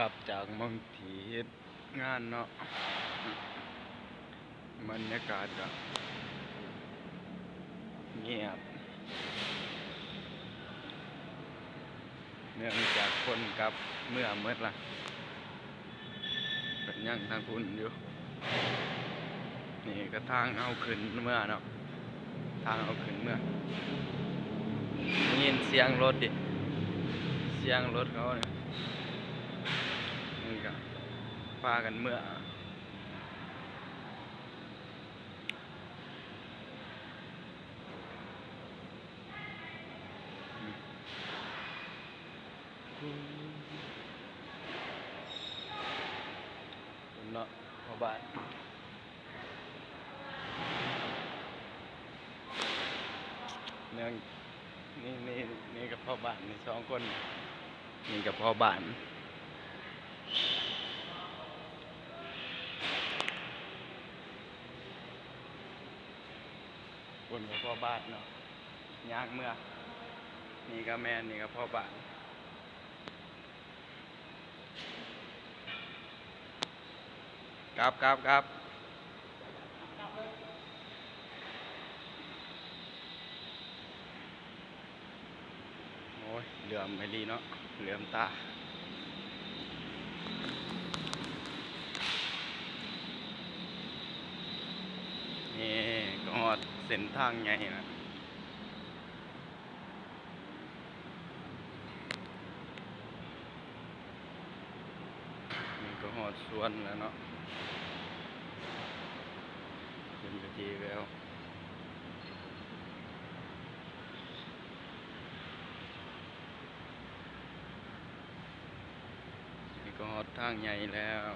กลับจากเมืองที่เฮ็ดงานเนาะบรรยากาศก็เงียบเนื่องจากคนกลับเมื่อเมื่อละเป็นยังทางคุณอยู่นี่ก็ทางเอาขึ้นเมื่อเนาะทางเอาขึ้นเมื่อได้ยินเสียงรถดิเสียงรถเขาเนี่ยนี่ก็พากันเมื่อเนาะพ่อบ้านเนื่องนี่กับพ่อบ้านนี่สองคนนี่กับพ่อบ้านคนกับพ่อบ้านเนาะยากเมื่อนี่ก็แม่นี่กับพ่อบ้านครับโอ้ยเหลื่อมไม่ดีเนาะเหลื่อมตานี่ก็ฮอดเส้นทางใหญ่นะนี่ก็ฮอดสวนแล้วเนาะเป็นพิธีแล้วนี่ก็ฮอดทางใหญ่แล้ว